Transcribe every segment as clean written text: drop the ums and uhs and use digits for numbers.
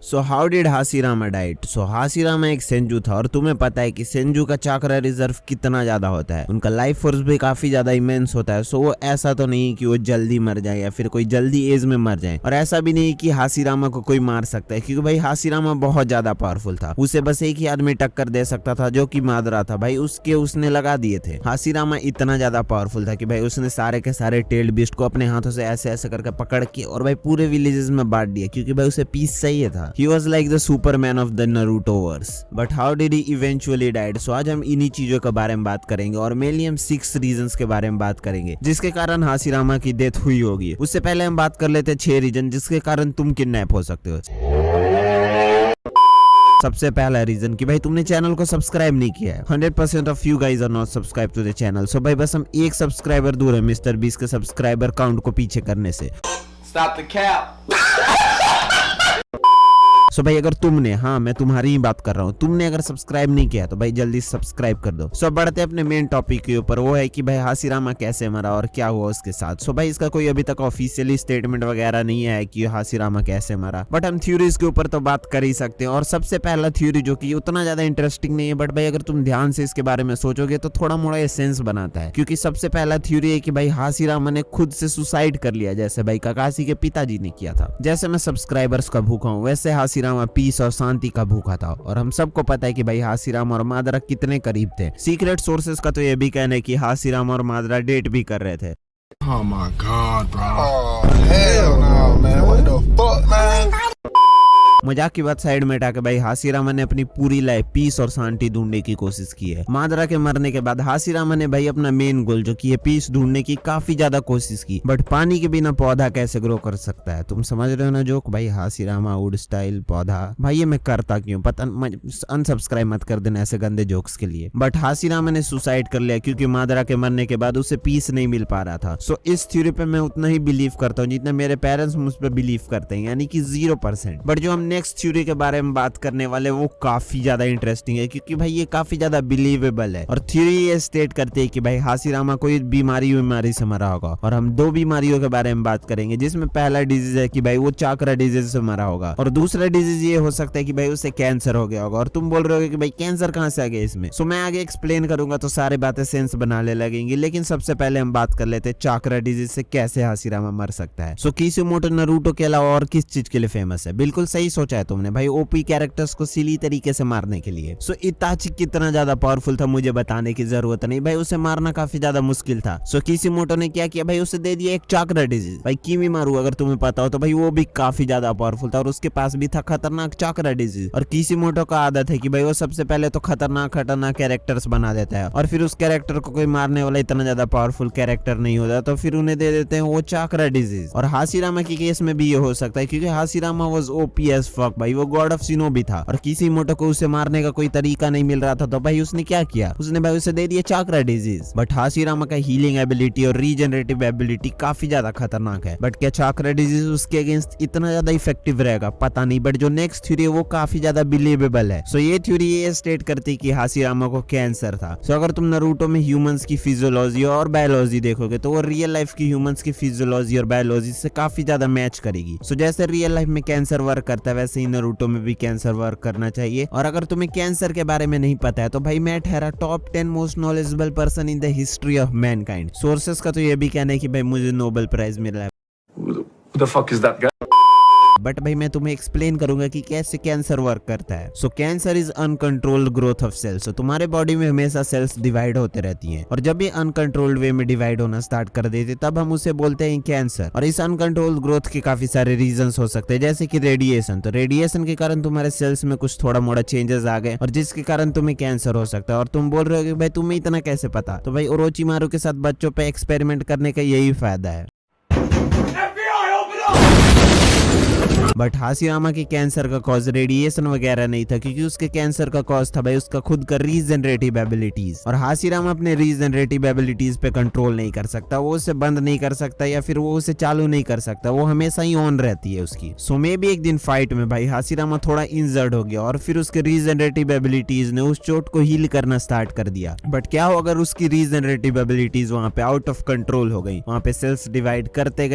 So how did Hashirama diet? So Hashirama एक Senju था और तुम्हें पता है कि सेंजू का चाक्रा रिजर्व कितना ज्यादा होता है, उनका लाइफ फोर्स भी काफी ज्यादा इमेंस होता है। सो वो ऐसा तो नहीं कि वो जल्दी मर जाए या फिर कोई जल्दी एज में मर जाए, और ऐसा भी नहीं कि हाशिरामा को कोई मार सकता है, क्योंकि भाई हाशिरामा बहुत ज्यादा पावरफुल था। उसे बस एक ही आदमी टक्कर दे सकता था जो कि मादरा था। भाई उसने लगा दिए थे। हाशिरामा इतना ज्यादा पावरफुल था कि भाई उसने सारे के सारे टेल्ड बीस्ट को अपने हाथों से ऐसे ऐसे करके पकड़ के और भाई पूरे विलेजेस में बांट दिया, क्योंकि भाई उसे पीस चाहिए था। He was like the Superman of the Narutoverse. But how did he eventually died? So आज हम इन्हीं चीजों के बारे में बात करेंगे और मेनली हम 6 रीजंस के बारे में बात करेंगे जिसके कारण हाशिरामा की डेथ हुई होगी। उससे पहले हम बात कर लेते हैं 6 रीजन जिसके कारण तुम किडनैप हो सकते हो। सबसे पहला रीजन कि भाई तुमने चैनल को सब्सक्राइब नहीं किया है। 100% of you guys are not subscribe to the channel. So भाई बस हम एक सब्सक्राइबर दूर है मिस्टर बीस के सब्सक्राइबर काउंट को पीछे करने से। Stop the cap. सो भाई अगर तुमने, हाँ मैं तुम्हारी ही बात कर रहा हूँ, तुमने अगर सब्सक्राइब नहीं किया तो भाई जल्दी सब्सक्राइब कर दो। सो बढ़ते अपने मेन टॉपिक के ऊपर, वो है कि भाई हाशिरामा कैसे मरा और क्या हुआ उसके साथ। सो भाई इसका कोई अभी तक ऑफिशियली स्टेटमेंट वगैरह नहीं है कि हाशिरामा कैसे मरा, बट हम थ्योरीज के ऊपर तो बात कर ही सकते हैं। और सबसे पहला थ्योरी जो कि उतना ज्यादा इंटरेस्टिंग नहीं है, बट भाई अगर तुम ध्यान से इसके बारे में सोचोगे तो थोड़ा मोड़ा ये सेंस बनाता है, क्योंकि सबसे पहला थ्योरी है कि भाई हाशिरामा ने खुद से सुसाइड कर लिया, जैसे भाई काकाशी के पिताजी ने किया था। जैसे मैं सब्सक्राइबर्स का भूखा हूँ वैसे हाशिरामा पीस और शांति का भूखा था। और हम सबको पता है कि भाई हाशिरामा और मादरा कितने करीब थे। सीक्रेट सोर्सेस का तो ये भी कहना है कि हाशिरामा और मादरा डेट भी कर रहे थे। Oh my God, bro. Oh, hell no, man. What the fuck, man? मजाक की बात साइड में हटा के भाई हाशिरामा ने अपनी पूरी लाइफ पीस और शांति ढूंढने की कोशिश की है। मादरा के मरने के बाद हाशिरामा ने भाई अपना मेन गोल जो कि है पीस ढूंढने की काफी ज्यादा कोशिश की, बट पानी के बिना पौधा कैसे ग्रो कर सकता है? तुम समझ रहे हो ना जोक? भाई हाशिरामा वुड स्टाइल पौधा, भाई ये मैं करता क्यों पता, अनसब्सक्राइब मत कर देना ऐसे गंदे जोक्स के लिए। बट हाशिरामा ने सुसाइड कर लिया क्योंकि मादरा के मरने के बाद उसे पीस नहीं मिल पा रहा था। सो इस थ्योरी पे मैं उतना ही बिलीव करता हूँ जितना मेरे पेरेंट्स मुझ पर बिलीव करते हैं, यानी कि 0%। बट जो हम नेक्स्ट थ्योरी के बारे में बात करने वाले वो काफी ज्यादा इंटरेस्टिंग है, क्योंकि भाई ये काफी ज्यादा बिलीवेबल है। और थ्योरी ये स्टेट करती है कि भाई हाशिरामा कोई बीमारी से मरा होगा। और हम 2 बीमारियों के बारे में बात करेंगे, जिसमें पहला डिजीज है कि भाई वो चाक्रा डिजीज से मरा होगा, और दूसरा डिजीज ये हो सकता है कि भाई उसे कैंसर हो गया होगा। और तुम बोल रहे हो कि भाई कैंसर कहां से आ गया इसमें? सो मैं आगे एक्सप्लेन करूंगा तो सारी बातें सेंस बनाने लगेंगी, लेकिन सबसे पहले हम बात कर लेते हैं चाक्रा डिजीज से कैसे हाशिरामा मर सकता है। सो किशिमोटो नारुतो के अलावा और किस चीज के लिए फेमस है? बिल्कुल सही सोचा है तुमने भाई, ओपी कैरेक्टर्स को सिली तरीके से मारने के लिए। सो इताची कितना ज्यादा पावरफुल था मुझे बताने की जरूरत नहीं, भाई उसे मारना काफी ज्यादा मुश्किल था। सो किशिमोटो ने क्या किया भाई, उसे दे दिया एक चाक्रा डिजीज। भाई किमीमारू अगर तुम्हें पता हो तो भाई वो भी काफी ज्यादा पावरफुल था और उसके पास भी था खतरनाक चाक्रा डिजीज। और किशिमोटो का आदत है कि भाई वो सबसे पहले तो खतरनाक कैरेक्टर्स बना देता है, और फिर उस कैरेक्टर को कोई मारने वाला इतना ज्यादा पावरफुल कैरेक्टर नहीं होता तो फिर उन्हें दे देते हैं वो चाक्रा डिजीज। और हाशिरामा के केस में भी ये हो सकता है, क्योंकि Hashirama was OP as fuck, भाई वो गॉड ऑफ शिनोबी था और किशिमोटो को उसे मारने का कोई तरीका नहीं मिल रहा था, तो भाई उसने क्या किया, उसने भाई उसे दे दिया चाक्रा डिजीज। बट हाशिरामा का हीलिंग एबिलिटी और रीजनरेटिव एबिलिटी काफी ज्यादा खतरनाक है, बट क्या चाक्रा डिजीज उसके अगेंस्ट इतना ज्यादा इफेक्टिव रहेगा पता नहीं। बट जो नेक्स्ट थ्योरी है वो काफी ज्यादा बिलीवेबल है। सो ये थ्योरी ये स्टेट करती है कि हाशिरामा को कैंसर था। सो अगर तुम नारुतो में ह्यूमंस की फिजियोलॉजी और बायोलॉजी देखोगे तो वो रियल लाइफ की ह्यूमंस की फिजियोलॉजी और बायोलॉजी से काफी ज्यादा मैच करेगी। सो जैसे रियल लाइफ में कैंसर वर्क करता है वैसे ही नारुतो में भी कैंसर वर्क करना चाहिए। और अगर तुम्हें कैंसर के बारे में नहीं पता है तो भाई मैं ठहरा top 10 most knowledgeable person in the history of Mankind. Sources का तो ये भी कहना है कि भाई मुझे नोबेल प्राइज मिला है। Who the fuck is that guy? But भाई मैं तुम्हें एक्सप्लेन करूंगा कि कैसे कैंसर वर्क करता है। So cancer is uncontrolled growth of cells. तो तुम्हारे बॉडी में हमेशा सेल्स डिवाइड होते रहती हैं, और जब ये अनकंट्रोल्ड वे में डिवाइड होना स्टार्ट कर देते तब हम उसे बोलते हैं कैंसर। और इस अनकंट्रोल्ड ग्रोथ के काफी सारे रीजंस हो सकते हैं, जैसे कि रेडिएशन। तो रेडिएशन के कारण तुम्हारे सेल्स में कुछ थोड़ा मोड़ा चेंजेस आ गए और जिसके कारण तुम्हें कैंसर हो सकता है। और तुम बोल रहे हो कि भाई तुम्हें इतना कैसे पता? तो भाई ओरोचिमारू के साथ बच्चों पे एक्सपेरिमेंट करने का यही फायदा है। बट हाशिरामा के कैंसर का कॉज रेडिएशन वगैरह नहीं था, क्योंकि उसके कैंसर का कॉज था भाई उसका खुद का रीजनरेटिव एबिलिटीज। और हाशिरामा अपने रीजनरेटिव एबिलिटीज पे कंट्रोल नहीं कर सकता, वो उसे बंद नहीं कर सकता या फिर वो उसे चालू नहीं कर सकता, वो हमेशा ही ऑन रहती है उसकी। सो मे भी एक दिन फाइट में भाई हाशिरामा थोड़ा इंजर्ड हो गया और फिर उसके रीजनरेटिव एबिलिटीज ने उस चोट को हील करना स्टार्ट कर दिया। बट क्या हो अगर उसकी रीजनरेटिव एबिलिटीज वहां पे आउट ऑफ कंट्रोल हो गई, वहां पे सेल्स डिवाइड करते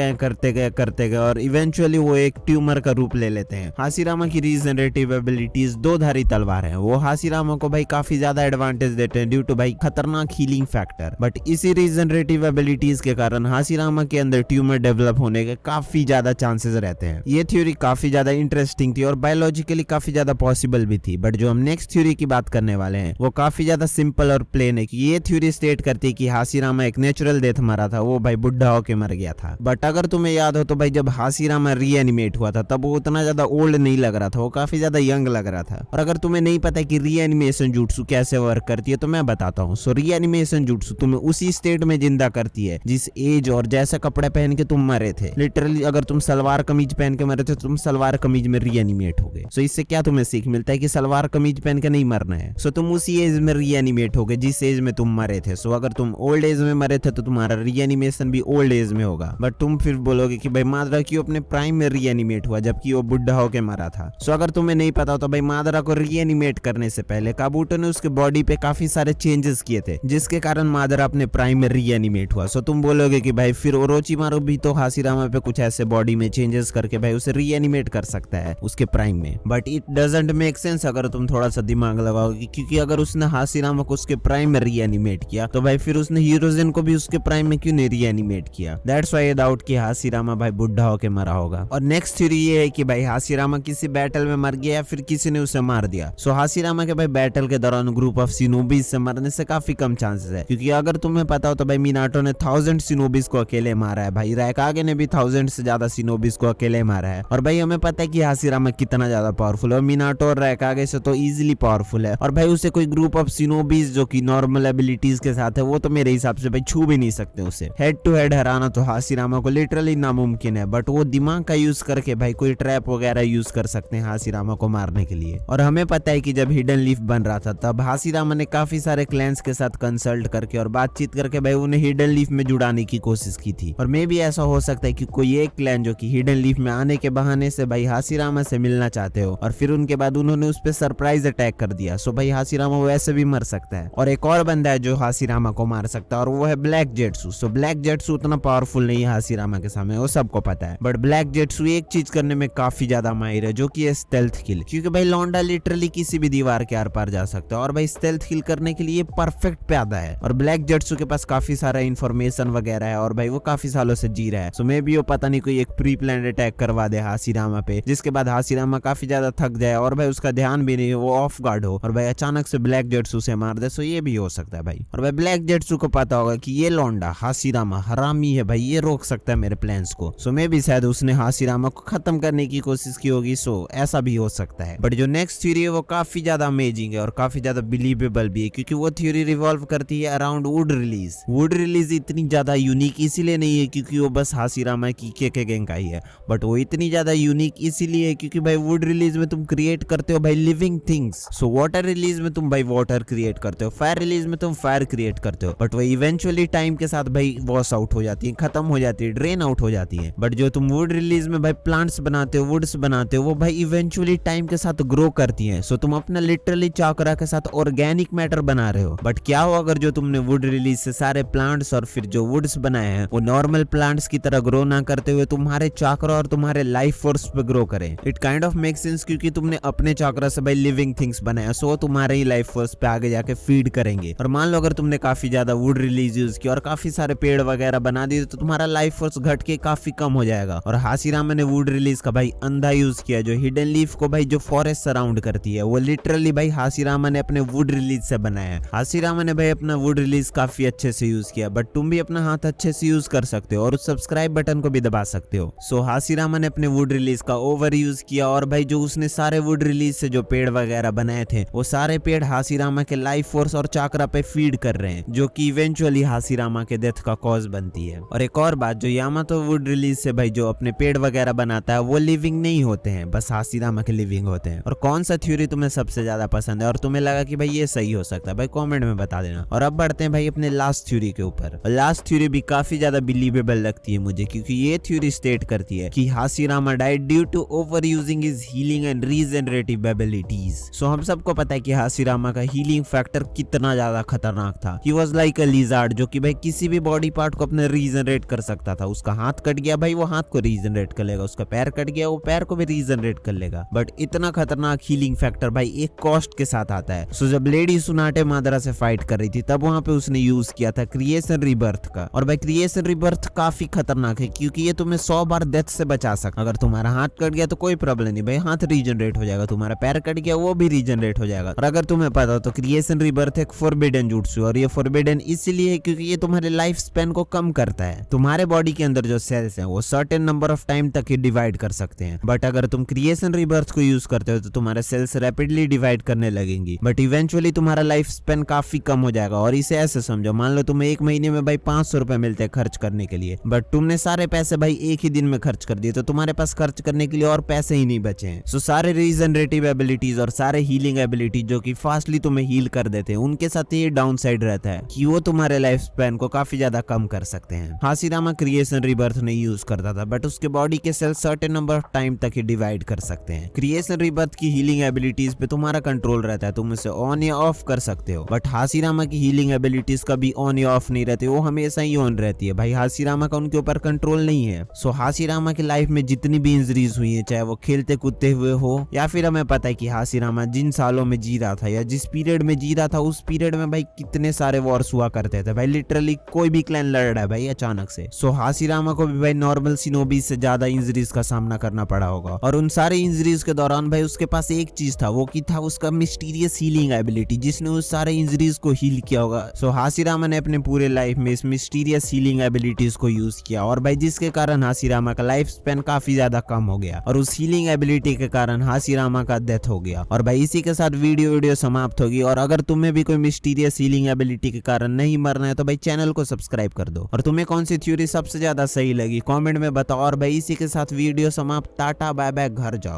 गए और इवेंचुअली वो एक ट्यूमर का रूप ले लेते हैं। हाशिरामा की रीजनरेटिव एबिलिटीज दो धारी तलवार है, वो हाशिरामा को भाई काफी ज्यादा एडवांटेज देते हैं ड्यू टू भाई खतरनाक हीलिंग फैक्टर। बट इसी रीजनरेटिव एबिलिटीज के कारण हाशिरामा के अंदर ट्यूमर डेवलप होने के काफी ज्यादा चांसेस रहते हैं। ये थ्योरी काफी ज्यादा इंटरेस्टिंग थी और बायोलॉजिकली काफी ज्यादा पॉसिबल भी थी। बट जो हम नेक्स्ट थ्योरी की बात करने वाले हैं वो काफी ज्यादा सिंपल और प्लेन है कि ये थ्योरी स्टेट करती है कि हाशिरामा एक नेचुरल डेथ मरा था, वो भाई बुढ़ा होके मर गया था। बट अगर तुम्हें याद हो तो भाई जब हाशिरामा रीएनिमेट हुआ था तब वो उतना ज्यादा ओल्ड नहीं लग रहा था, वो काफी ज्यादा यंग लग रहा था। और अगर तुम्हें नहीं पता कि रीएनिमेशन जुट्सु कैसे वर्क करती है तो मैं बताता हूँ। सो रीएनिमेशन जुट्सु तुम्हें उसी स्टेट में जिंदा करती है जिस एज और जैसे कपड़े पहन के तुम मरे थे। लिटरली अगर तुम सलवार कमीज पहन के मरे थे तो तुम सलवार कमीज में रीएनिमेट हो गए। सो इससे क्या तुम्हें सीख मिलता है कि सलवार कमीज पहन के नहीं मरना है। सो तुम उसी एज में रीएनिमेट हो गए जिस एज में तुम मरे थे। सो अगर तुम ओल्ड एज में मरे थे तो तुम्हारा रीएनिमेशन भी ओल्ड एज में होगा। बट तुम फिर बोलोगे कि भाई मादरा क्यों अपने प्राइम में रीएनिमेट हुआ जबकि वो बुढ़ा होके मरा था। सो अगर तुम्हें नहीं पता तो भाई मादरा को रीएनिमेट करने से पहले काबूटो ने उसके बॉडी पे काफी सारे चेंजेस किए थे जिसके कारण मादरा अपने प्राइम में रीएनिमेट हुआ। सो तुम बोलोगे कि भाई फिर ओरोचिमारू भी तो हाशिरामा पे कुछ ऐसे बॉडी में चेंजेस करके भाई उसे रीएनिमेट कर सकता है उसके प्राइम में। But it doesn't make sense अगर तुम थोड़ा सा दिमाग लगाओगे, क्योंकि अगर उसने हाशिरामा को उसके प्राइम में रीएनिमेट किया तो भाई फिर उसने हीरोजिन को भी उसके प्राइम में क्यों नहीं रीएनिमेट किया। दैट्स व्हाई डाउट कि हाशिरामा भाई बुढ़ा होके मरा होगा। और नेक्स्ट थ्योरी ये है कि भाई हाशिरामा किसी बैटल में मर गया या फिर किसी ने उसे मार दिया। सो हाशिरामा के भाई बैटल के दौरान ग्रुप ऑफ शिनोबीज से मरने से काफी कम चांसेस है, क्योंकि अगर तुम्हें पता हो तो भाई मिनाटो ने 1000 शिनोबीज को अकेले मारा है। भाई रैकागे ने भी 1000 से ज्यादा शिनोबीज को अकेले मारा है। और भाई हमें पता है कि हाशिरामा कितना ज्यादा पावरफुल है और मिनाटो और रैकागे से तो इजीली पावरफुल है। और भाई उसे कोई ग्रुप ऑफ शिनोबीज जो कि नॉर्मल एबिलिटीज के साथ है वो तो मेरे हिसाब से भाई छू भी नहीं सकते उसे। हेड टू हेड हराना तो हाशिरामा को लिटरली नामुमकिन है। बट वो दिमाग का यूज करके भाई कोई ट्रैप वगैरह यूज कर सकते हैं हाशिरामा को मारने के लिए। और हमें पता है कि जब हिडन लीफ बन रहा था तब हाशिरामा ने काफी सारे क्लैंस के साथ कंसल्ट करके और बातचीत करके भाई उन्हें हिडन लीफ में जुड़ाने की कोशिश की थी। और मे भी ऐसा हो सकता है कि कोई एक क्लैन जो कि हिडन लीफ में आने के बहाने से भाई हाशिरामा से मिलना चाहते हो और फिर उनके बाद उन्होंने उस पर सरप्राइज अटैक कर दिया। सो भाई हाशिरामा वैसे भी मर सकता है। और एक और बंदा है जो हाशिरामा को मार सकता है और वो है ब्लैक जेट्सू। सो ब्लैक जेट्सू उतना पावरफुल नहीं है हाशिरामा के सामने, वो सबको पता है। बट ब्लैक जेट्सू एक चीज करने में काफी ज्यादा माहिर है जो कि है स्टेल्थ किल, क्योंकि भाई लौंडा लिटरली किसी भी दीवार के आर पार जा सकता है और भाई स्टेल्थ किल करने के लिए परफेक्ट प्यादा है। और ब्लैक जेट्सू के पास काफी सारा इंफॉर्मेशन वगैरह है और भाई वो काफी सालों से जी रहा है। सो मे भी वो पता नहीं कोई एक प्री प्लान अटैक करवा दे हाशिरामा पे जिसके बाद हाशिरामा काफी ज्यादा थक जाए और भाई उसका ध्यान भी नहीं हो, वो ऑफ गार्ड हो और भाई अचानक से ब्लैक जेट्सू से मार दे। सो ये भी हो सकता है भाई। और भाई ब्लैक जेट्सू को पता होगा कि ये लौंडा हाशिरामा हरामी है भाई, ये रोक सकता है मेरे प्लान्स को। सो मे भी शायद उसने हाशिरामा को खत्म करने की कोशिश की होगी। सो ऐसा भी हो सकता है। बट जो नेक्स्ट थ्योरी है वो काफी ज्यादा अमेजिंग है और काफी ज्यादा बिलीवेबल भी है, क्योंकि वो थ्योरी रिवॉल्व करती है around would release. Would release इतनी ज्यादा यूनिक इसीलिए नहीं है क्योंकि वो बस हाशिरामा की के गैंग का ही है, बट वो इतनी ज्यादा यूनिक इसीलिए है क्योंकि भाई वुड रिलीज में तुम क्रिएट करते हो भाई living things. So water release में तुम भाई वाटर क्रिएट करते हो, फायर रिलीज में तुम फायर क्रिएट करते हो, बट वो इवेंचुअली टाइम के साथ भाई वॉश आउट हो जाती है, खत्म हो जाती है, ड्रेन आउट हो जाती है। बट जो तुम वुड रिलीज में भाई प्लांट्स बनाते हो, वुड्स बनाते हो, वो भाई इवेंचुअली टाइम के साथ ग्रो करती है। सो तुम अपना लिटरली चाकरा के साथ ऑर्गेनिक मैटर बना रहे हो। बट क्या हो अगर जो तुमने वुड रिलीज से सारे प्लांट्स और फिर जो वुड्स बनाए हैं वो नॉर्मल प्लांट्स की तरह ग्रो ना करते हुए तुम्हारे चाकरा और तुम्हारे लाइफ फोर्स पे ग्रो करें। It kind of make sense क्योंकि तुमने अपने चाकरा से भाई लिविंग थिंग्स बनाया, सो तुम्हारे ही लाइफ फोर्स पे आगे जाके फीड करेंगे। और मान लो अगर तुमने काफी ज्यादा वुड रिलीज यूज किया और काफी सारे पेड़ वगैरह बना दिए तो तुम्हारा लाइफ फोर्स घट के काफी कम हो जाएगा। और हाशिरामा ने वुड रिलीज का भाई अंधा यूज किया, जो हिडन लीफ को भाई जो फॉरेस्ट सराउंड करती है वो लिटरली भाई हाशिरामा ने अपने वुड रिलीज से बनाया है। हाशिरामा ने भाई अपना वुड रिलीज काफी अच्छे से यूज किया, बट तुम भी अपना हाथ अच्छे से यूज कर सकते हो और उस सब्सक्राइब बटन को भी दबा सकते हो। सो हाशिरामा ने अपने वुड रिलीज का ओवर यूज किया और भाई जो उसने सारे वुड रिलीज से जो पेड़ वगैरह बनाए थे वो सारे पेड़ हाशिरामा के लाइफ फोर्स और चाकरा पे फीड कर रहे हैं, जो कि इवेंचुअली हाशिरामा के डेथ का कॉज बनती है। और एक और बात, जो यामातो वुड रिलीज से भाई जो अपने पेड़ वगैरह बनाता है वो लिविंग नहीं होते हैं, बस हाशिरामा के लिविंग होते हैं। और कौन सा थ्योरी तुम्हें सबसे ज्यादा पसंद है और तुम्हें लगा कि भाई ये सही हो सकता है, भाई कमेंट में बता देना। और अब बढ़ते हैं भाई अपने लास्ट थ्योरी के ऊपर। लास्ट थ्योरी भी काफी ज्यादा बिलीवेबल लगती है मुझे, क्योंकि ये थ्योरी स्टेट करती है कि Hashirama died due to over using his healing and regenerative abilities. So हम सबको पता है कि हाशिरामा का हीलिंग फैक्टर कितना ज्यादा खतरनाक था। He was like a lizard, जो कि भाई किसी भी बॉडी पार्ट को अपने रीजनरेट कर सकता था। उसका हाथ कट गया भाई वो हाथ को रीजनरेट कर लेगा, उसका पैर कट गया वो पैर को भी रीजनरेट कर लेगा। बट इतना खतरनाक हीलिंग फैक्टर भाई एक कॉस्ट के साथ आता है। सो जब लेडी सुनाटे मादरा से फाइट कर रही थी तब वहां पे उसने यूज किया था क्रिएशन रिबर्थ का। और भाई क्रिएशन रिबर्थ काफी खतरनाक है क्योंकि ये तुम्हें 100 बार डेथ से बचा सकता। अगर तुम्हारा हाथ कट गया तो कोई प्रॉब्लम नहीं भाई, हाथ रीजनरेट हो जाएगा। तुम्हारा पैर कट गया वो भी रीजनरेट हो जाएगा। और अगर तुम्हें पता हो तो क्रिएशन रिबर्थ एक फॉरबिडन जुट्सु, और ये फॉरबिडन इसलिए है क्योंकि ये तुम्हारे लाइफ स्पैन को कम करता है। तुम्हारे बॉडी के अंदर जो सेल्स हैं वो सर्टेन नंबर ऑफ टाइम तक ही डिवाइड कर सकते हैं। बट अगर तुम क्रिएशन रिबर्थ को यूज करते हो तो तुम्हारे सेल्स रैपिडली डिवाइड करने लगेंगी। बट इवेंचुअली तुम्हारा लाइफ स्पैन काफी कम हो जाएगा। और इसे ऐसे समझो, मान लो तुम्हें एक महीने में भाई 500 रुपए मिलते हैं खर्च करने के लिए, बट तुमने सारे पैसे भाई एक ही दिन में खर्च कर दिए तो तुम्हारे पास खर्च करने के लिए और पैसे ही नहीं बचे हैं। सो सारे रीजनरेटिव एबिलिटीज और सारे हीलिंग एबिलिटीज जो कि फास्टली तुम्हें हील कर देते हैं उनके साथ ये डाउन साइड रहता है कि वो तुम्हारे लाइफ स्पैन को काफी ज्यादा कम कर सकते हैं। हाशिरामा क्रिएशन रिबर्थ नहीं यूज करता था बट उसके बॉडी के cell certain number of time तक ही डिवाइड कर सकते हैं। क्रिएशन रिबर्थ की हीलिंग एबिलिटीज पे तुम्हारा कंट्रोल रहता है, तुम उसे ऑन या ऑफ कर सकते हो। बट हाशिरामा की हीलिंग एबिलिटीज कभी ऑन या ऑफ नहीं रहती, वो हमेशा ही ऑन रहती है। भाई हाशिरामा का उनके ऊपर कंट्रोल नहीं है। सो हाशिरामा की लाइफ में जितनी भी इंजरीज हुई है, चाहे वो खेलते कूदते हुए हो या फिर हमें पता है कि हाशिरामा जिन सालों में जी रहा था या जिस पीरियड में जी रहा था उस पीरियड में भाई कितने सारे वॉर्स हुआ करते थे। भाई लिटरली कोई भी क्लैन लड़ रहा है भाई अचानक से। सो हाशिरामा को भी भाई नॉर्मल शिनोबी से ज्यादा इंजरीज का सामना करना पड़ा होगा। और उन सारे इंजरीज के दौरान भाई उसके पास एक चीज था, वो की था उसका मिस्टीरियस हीलिंग एबिलिटी जिसने उस सारे इंजरीज को हील किया होगा। सो हाशिरामा ने अपने पूरे लाइफ में इस मिस्टीरियस हीलिंग एबिलिटीज को यूज किया और भाई जिसके कारण हाशिरामा का लाइफ स्पैन काफी ज्यादा कम हो गया और उस हीलिंग एबिलिटी के कारण हाशिरामा का डेथ हो गया। और भाई इसी के साथ वीडियो समाप्त होगी। और अगर तुम्हें भी कोई मिस्टीरियस हीलिंग एबिलिटी के कारण नहीं मरना है तो भाई चैनल को सब्सक्राइब कर दो। और तुम्हें कौन सी थ्योरी सबसे ज्यादा सही लगी कमेंट में बताओ। और भाई इसी के साथ वीडियो समाप्त, टाटा बाय बाय, घर जाओ।